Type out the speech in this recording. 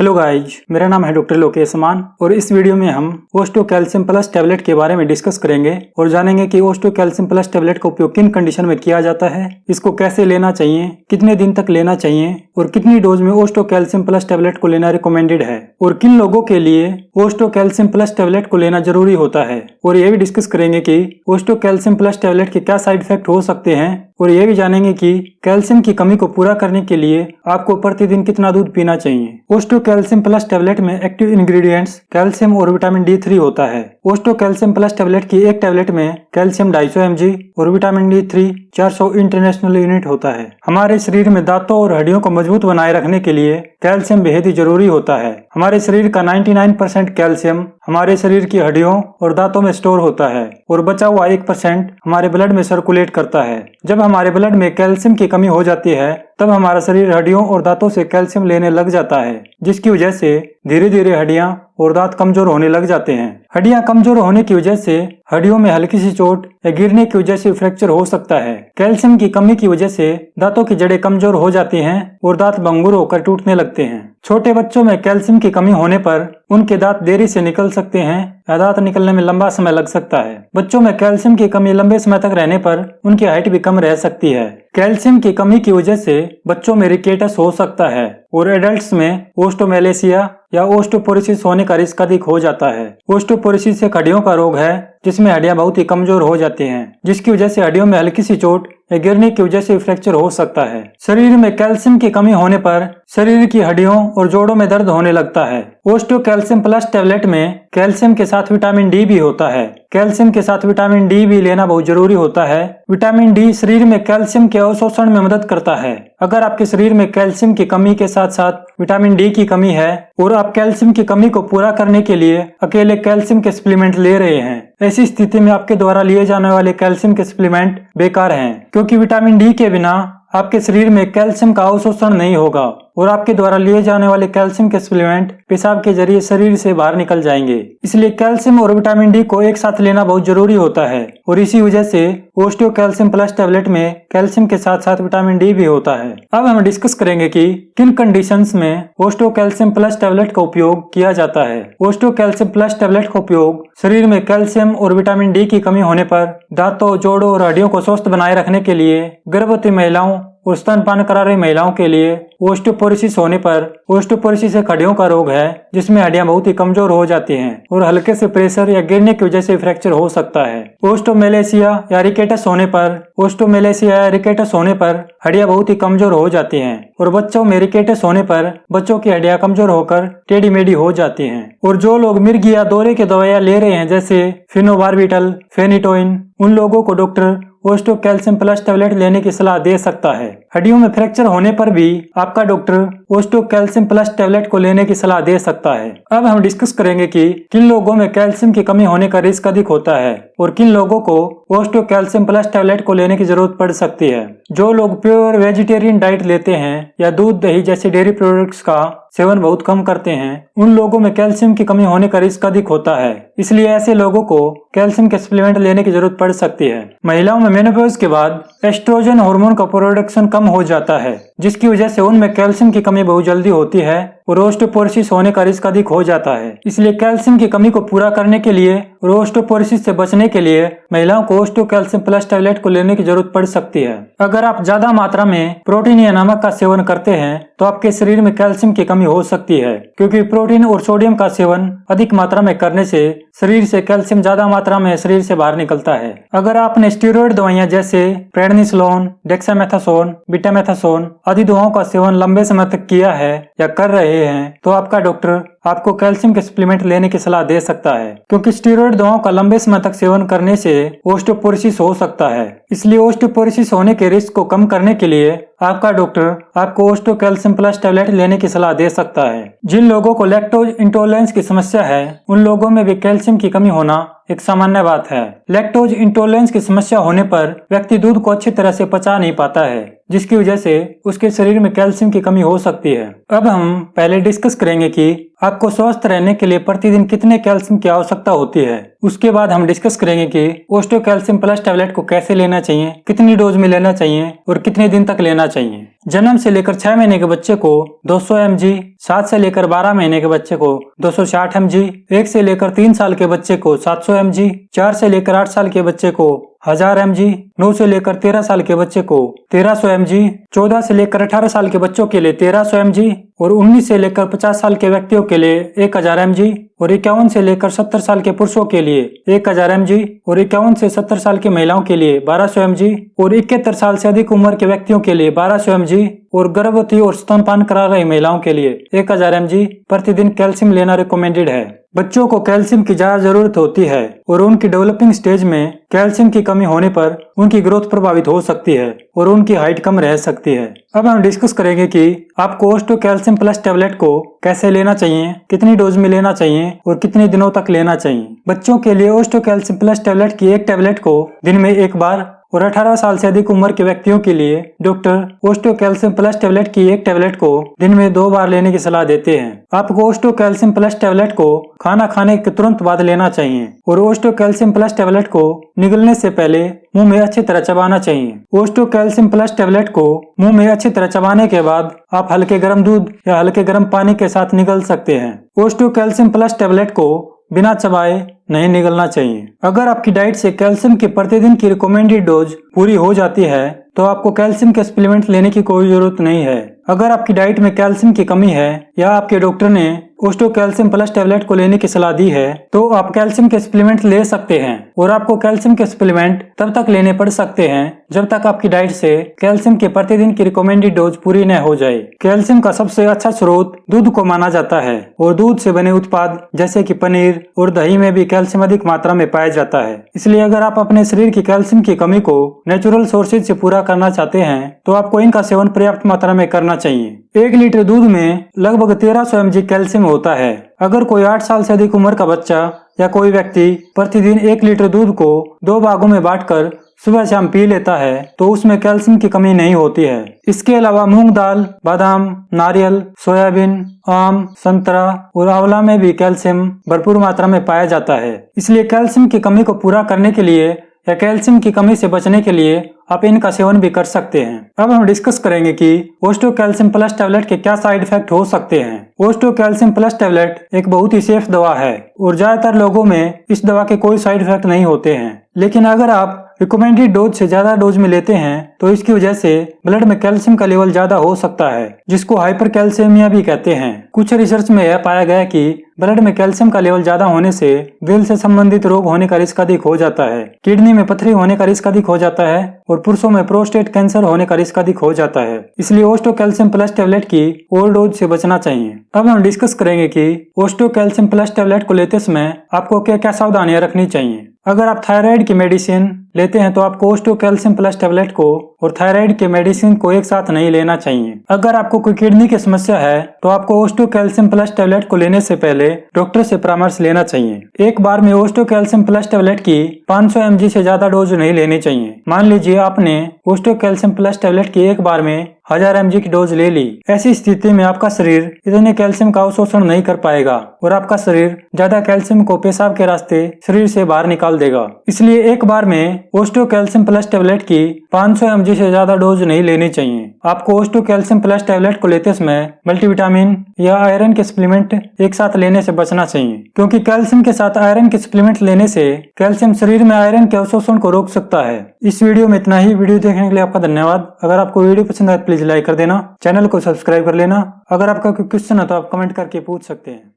Hello guys, मेरा नाम है डॉक्टर लोकेश मान और इस वीडियो में हम ओस्टो कैल्शियम प्लस टैबलेट के बारे में डिस्कस करेंगे और जानेंगे कि ओस्टो कैल्शियम प्लस टैबलेट का उपयोग किन कंडीशन में किया जाता है, इसको कैसे लेना चाहिए, कितने दिन तक लेना चाहिए और कितनी डोज में ओस्टो कैल्शियम प्लस टैबलेट को लेना रिकमेंडेड है और किन लोगों के लिए ओस्टो कैल्शियम प्लस टैबलेट को लेना जरूरी होता है। और ये भी डिस्कस करेंगे कि ओस्टो कैल्शियम प्लस टैबलेट के क्या साइड इफेक्ट हो सकते हैं और ये भी जानेंगे कि कैल्शियम की कमी को पूरा करने के लिए आपको प्रतिदिन कितना दूध पीना चाहिए। ओस्टो कैल्शियम प्लस टैबलेट में एक्टिव इंग्रेडिएंट्स कैल्शियम और विटामिन D3 होता है। ओस्टो कैल्शियम प्लस टैबलेट की एक टैबलेट में कैल्शियम 250 mg और विटामिन D3 400 इंटरनेशनल यूनिट होता है। हमारे शरीर में दांतों और हड्डियों को मजबूत बनाए रखने के लिए कैल्शियम बेहद ही जरूरी होता है। हमारे शरीर का 99% कैल्शियम हमारे शरीर की हड्डियों और दांतों में स्टोर होता है और बचा हुआ 1% हमारे ब्लड में सर्कुलेट करता है। जब हमारे ब्लड में कैल्शियम की कमी हो जाती है तब हमारा शरीर हड्डियों और दांतों से कैल्शियम लेने लग जाता है, जिसकी वजह से धीरे धीरे हड्डियां और दांत कमजोर होने लग जाते हैं। हड्डियां कमजोर होने की वजह से हड्डियों में हल्की सी चोट या गिरने की वजह से फ्रैक्चर हो सकता है। कैल्शियम की कमी की वजह से दांतों की जड़ें कमजोर हो जाती हैं और दांत भंगुर होकर टूटने लगते हैं। छोटे बच्चों में कैल्शियम की कमी होने पर उनके दांत देरी से निकल सकते हैं या दांत निकलने में लंबा समय लग सकता है। बच्चों में कैल्शियम की कमी लंबे समय तक रहने पर उनकी हाइट भी कम रह सकती है। कैल्शियम की कमी की वजह से बच्चों में रिकेटस हो सकता है और एडल्ट्स में ओस्टोमेलेसिया या ओस्टोपोरोसिस होने का रिस्क अधिक हो जाता है। ओस्टोपोरोसिस एक हड्डियों का रोग है जिसमें हड्डियां बहुत ही कमजोर हो जाती हैं, जिसकी वजह से हड्डियों में हल्की सी चोट या गिरने की वजह से फ्रैक्चर हो सकता है। शरीर में कैल्शियम की कमी होने पर शरीर की हड्डियों और जोड़ों में दर्द होने लगता है। ओस्टो कैल्शियम प्लस टैबलेट में कैल्शियम के साथ विटामिन D भी होता है। कैल्शियम के साथ विटामिन D भी लेना बहुत जरूरी होता है। विटामिन D शरीर में कैल्शियम के अवशोषण में मदद करता है। अगर आपके शरीर में कैल्शियम की कमी के साथ साथ विटामिन D की कमी है और आप कैल्शियम की कमी को पूरा करने के लिए अकेले कैल्शियम के सप्लीमेंट ले रहे हैं, ऐसी स्थिति में आपके द्वारा लिए जाने वाले कैल्शियम के सप्लीमेंट बेकार हैं, क्योंकि विटामिन D के बिना आपके शरीर में कैल्शियम का अवशोषण नहीं होगा और आपके द्वारा लिए जाने वाले कैल्शियम के सप्लीमेंट पेशाब के जरिए शरीर से बाहर निकल जाएंगे। इसलिए कैल्शियम और विटामिन D को एक साथ लेना बहुत जरूरी होता है और इसी वजह से ओस्टो कैल्शियम प्लस टैबलेट में कैल्शियम के साथ साथ विटामिन D भी होता है। अब हम डिस्कस करेंगे कि किन कंडीशंस में ओस्टो कैल्शियम प्लस टैबलेट का उपयोग किया जाता है। ओस्टो कैल्शियम प्लस टैबलेट का उपयोग शरीर में कैल्शियम और विटामिन D की कमी होने पर दांतों, जोड़ों और हड्डियों को स्वस्थ बनाए रखने के लिए, गर्भवती महिलाओं और स्तनपान करा रही महिलाओं के लिए, ओस्टोपोरोसिस होने पर, ओस्टोपोरोसिस एक हड्डियों का रोग है जिसमें हड्डियां बहुत ही कमजोर हो जाती हैं और हल्के से प्रेशर या गिरने की वजह से फ्रैक्चर हो सकता है। ओस्टोमेलेसिया या रिकेटस होने पर, ओस्टोमेलेसिया या रिकेटस होने पर हड्डियां बहुत ही कमजोर हो जाती हैं और बच्चों में रिकेटस होने पर बच्चों की हड्डियां कमजोर होकर टेढ़ी मेढ़ी हो जाती हैं। और जो लोग मिर्गी या दौरे की दवाइयां ले रहे हैं जैसे फिनोबार्बिटल, फेनिटोइन, उन लोगों को डॉक्टर ओस्टो कैल्शियम प्लस टैबलेट लेने की सलाह दे सकता है। हड्डियों में फ्रैक्चर होने पर भी आपका डॉक्टर ओस्टो कैल्शियम प्लस टैबलेट को लेने की सलाह दे सकता है। अब हम डिस्कस करेंगे कि किन लोगों में कैल्शियम की कमी होने का रिस्क अधिक होता है और किन लोगों को ओस्टो कैल्शियम प्लस टैबलेट को लेने की जरूरत पड़ सकती है। जो लोग प्योर वेजिटेरियन डाइट लेते हैं या दूध, दही जैसे डेयरी प्रोडक्ट्स का सेवन बहुत कम करते हैं, उन लोगों में कैल्शियम की कमी होने का रिस्क अधिक होता है। इसलिए ऐसे लोगों को कैल्शियम के सप्लीमेंट लेने की जरूरत पड़ सकती है। महिलाओं में मेनोपॉज के बाद एस्ट्रोजन हार्मोन का प्रोडक्शन कम हो जाता है, जिसकी वजह से उनमें कैल्शियम की कमी बहुत जल्दी होती है और ओस्टोपोरोसिस होने का रिस्क अधिक हो जाता है। इसलिए कैल्शियम की कमी को पूरा करने के लिए और ओस्टोपोरोसिस से बचने के लिए महिलाओं को ओस्टो कैल्शियम प्लस टैबलेट को लेने की जरूरत पड़ सकती है। अगर आप ज्यादा मात्रा में प्रोटीन या नमक का सेवन करते हैं तो आपके शरीर में कैल्शियम की कमी हो सकती है, क्योंकि प्रोटीन और सोडियम का सेवन अधिक मात्रा में करने से शरीर से कैल्शियम ज्यादा मात्रा में शरीर से बाहर निकलता है। अगर आपने स्टेरॉइड दवाइयां जैसे प्रेडनिसोलोन, डेक्सामेथासोन, बीटामेथासोन आदि दवाओं का सेवन लंबे समय तक किया है या कर रहे हैं तो आपका डॉक्टर आपको कैल्शियम के सप्लीमेंट लेने की सलाह दे सकता है, क्योंकि स्टेरॉइड दवाओं का लंबे समय तक सेवन करने से ओस्टोपोरोसिस हो सकता है। इसलिए ओस्टोपोरोसिस होने के रिस्क को कम करने के लिए आपका डॉक्टर आपको ओस्टो कैल्शियम प्लस टैबलेट लेने की सलाह दे सकता है। जिन लोगों को लैक्टोज इंटॉलरेंस की समस्या है उन लोगों में भी कैल्शियम की कमी होना एक सामान्य बात है। लैक्टोज इंटॉलरेंस की समस्या होने पर व्यक्ति दूध को अच्छी तरह से पचा नहीं पाता है, जिसकी वजह से उसके शरीर में कैल्शियम की कमी हो सकती है। अब हम पहले डिस्कस करेंगे कि आपको स्वस्थ रहने के लिए प्रतिदिन कितने कैल्शियम की आवश्यकता होती है। उसके बाद हम डिस्कस करेंगे कि ओस्टो कैल्शियम प्लस टैबलेट को कैसे लेना चाहिए, कितनी डोज में लेना चाहिए और कितने दिन तक लेना चाहिए। जन्म से लेकर 6 महीने के बच्चे को 200 mg, 7 से लेकर 12 महीने के बच्चे को 260 mg, 1 से लेकर 3 साल के बच्चे को 700 mg, 4 से लेकर 8 साल के बच्चे को 1000 mg, 9 से लेकर 13 साल के बच्चे को 1300 mg, 14 से लेकर 18 साल के बच्चों के लिए 1300 mg और 19 से लेकर 50 साल के व्यक्तियों के लिए 1000 mg और 51 से लेकर 70 साल के पुरुषों के लिए 1000 mg और 51 से 70 साल की महिलाओं के लिए 1200 mg और 71 साल से अधिक उम्र के व्यक्तियों के लिए 1200 mg और गर्भवती और स्तनपान करा रही महिलाओं के लिए 1000 mg प्रतिदिन कैल्शियम लेना रिकमेंडेड है। बच्चों को कैल्शियम की ज्यादा जरूरत होती है और उनकी डेवलपिंग स्टेज में कैल्शियम की कमी होने पर उनकी ग्रोथ प्रभावित हो सकती है और उनकी हाइट कम रह सकती है। अब हम डिस्कस करेंगे कि आपको ओस्टो कैल्शियम प्लस टैबलेट को कैसे लेना चाहिए, कितनी डोज में लेना चाहिए और कितने दिनों तक लेना चाहिए। बच्चों के लिए ओस्टो कैल्शियम प्लस टैबलेट की एक टैबलेट को दिन में एक बार और 18 साल से अधिक उम्र के व्यक्तियों के लिए डॉक्टर ओस्टो कैल्शियम प्लस टैबलेट की एक टैबलेट को दिन में 2 बार लेने की सलाह देते हैं। आपको ओस्टो कैल्शियम प्लस टैबलेट को खाना खाने के तुरंत बाद लेना चाहिए और ओस्टो कैल्शियम प्लस टैबलेट को निगलने से पहले मुंह में अच्छी तरह चबाना चाहिए। ओस्टो कैल्शियम प्लस टैबलेट को मुंह में अच्छी तरह चबाने के बाद आप हल्के गर्म दूध या हल्के गर्म पानी के साथ निगल सकते हैं। ओस्टो कैल्शियम प्लस टैबलेट को बिना चबाए नहीं निगलना चाहिए। अगर आपकी डाइट से कैल्शियम की प्रतिदिन की रिकमेंडेड डोज पूरी हो जाती है तो आपको कैल्शियम के सप्लीमेंट लेने की कोई जरूरत नहीं है। अगर आपकी डाइट में कैल्शियम की कमी है या आपके डॉक्टर ने ओस्टो कैल्शियम प्लस टैबलेट को लेने की सलाह दी है तो आप कैल्शियम के सप्लीमेंट ले सकते हैं और आपको कैल्शियम के सप्लीमेंट तब तक लेने पड़ सकते हैं जब तक आपकी डाइट से कैल्शियम की प्रतिदिन की रिकमेंडेड डोज पूरी न हो जाए। कैल्शियम का सबसे अच्छा स्रोत दूध को माना जाता है और दूध से बने उत्पाद जैसे कि पनीर और दही में भी कैल्शियम अधिक मात्रा में पाया जाता है। इसलिए अगर आप अपने शरीर की कैल्शियम की कमी को नेचुरल सोर्सेज से पूरा करना चाहते हैं तो आपको इनका सेवन पर्याप्त मात्रा में करना चाहिए। 1 लीटर दूध में लगभग 1300 mg कैल्शियम होता है। अगर कोई 8 साल से अधिक उम्र का बच्चा या कोई व्यक्ति प्रतिदिन 1 लीटर दूध को 2 भागों में बांटकर सुबह शाम पी लेता है तो उसमें कैल्शियम की कमी नहीं होती है। इसके अलावा मूंग दाल, बादाम, नारियल, सोयाबीन, आम, संतरा और आंवला में भी कैल्शियम भरपूर मात्रा में पाया जाता है। इसलिए कैल्शियम की कमी को पूरा करने के लिए या कैल्शियम की कमी से बचने के लिए आप इनका सेवन भी कर सकते हैं। अब हम डिस्कस करेंगे कि ओस्टो कैल्शियम प्लस टैबलेट के क्या साइड इफेक्ट हो सकते हैं। ओस्टो कैल्शियम प्लस टैबलेट एक बहुत ही सेफ दवा है और ज्यादातर लोगों में इस दवा के कोई साइड इफेक्ट नहीं होते हैं। लेकिन अगर आप रिकमेंडेड डोज से ज्यादा डोज में लेते हैं तो इसकी वजह से ब्लड में कैल्शियम का लेवल ज्यादा हो सकता है जिसको हाइपर कैल्शियमिया भी कहते हैं। कुछ रिसर्च में यह पाया गया कि ब्लड में कैल्शियम का लेवल ज्यादा होने से दिल से संबंधित रोग होने का रिस्क अधिक हो जाता है, किडनी में पथरी होने का रिस्क अधिक हो जाता है और पुरुषों में प्रोस्टेट कैंसर होने का रिस्क अधिक हो जाता है। इसलिए ओस्टो कैल्शियम प्लस टैबलेट की ओवरडोज से बचना चाहिए। अब हम डिस्कस करेंगे कि ओस्टो कैल्शियम प्लस टैबलेट को लेते समय आपको क्या क्या सावधानियां रखनी चाहिए। अगर आप थायराइड की मेडिसिन लेते हैं तो आपको ओस्टो कैल्शियम प्लस टैबलेट को और थायराइड के मेडिसिन को एक साथ नहीं लेना चाहिए। अगर आपको कोई किडनी की समस्या है तो आपको ओस्टो कैल्शियम प्लस टैबलेट को लेने से पहले डॉक्टर से परामर्श लेना चाहिए। एक बार में ओस्टो कैल्शियम प्लस टैबलेट की 500 mg से ज्यादा डोज नहीं लेनी चाहिए। मान लीजिए आपने ओस्टो कैल्शियम प्लस टैबलेट की एक बार में 1000 mg की डोज ले ली। ऐसी स्थिति में आपका शरीर इतने कैल्शियम का अवशोषण नहीं कर पाएगा और आपका शरीर ज्यादा कैल्शियम को पेशाब के रास्ते शरीर से बाहर निकाल देगा। इसलिए एक बार में ओस्टो कैल्शियम प्लस टैबलेट की 500 mg से ज्यादा डोज नहीं लेनी चाहिए। आपको ओस्टो कैल्शियम प्लस टैबलेट को लेते समय मल्टीविटामिन या आयरन के सप्लीमेंट एक साथ लेने से बचना चाहिए, क्योंकि कैल्शियम के साथ आयरन के सप्लीमेंट लेने से कैल्शियम शरीर में आयरन के अवशोषण को रोक सकता है। इस वीडियो में इतना ही। वीडियो देखने के लिए आपका धन्यवाद। अगर आपको वीडियो पसंद आए प्लीज लाइक कर देना, चैनल को सब्सक्राइब कर लेना। अगर आपका कोई क्वेश्चन है तो आप कमेंट करके पूछ सकते हैं।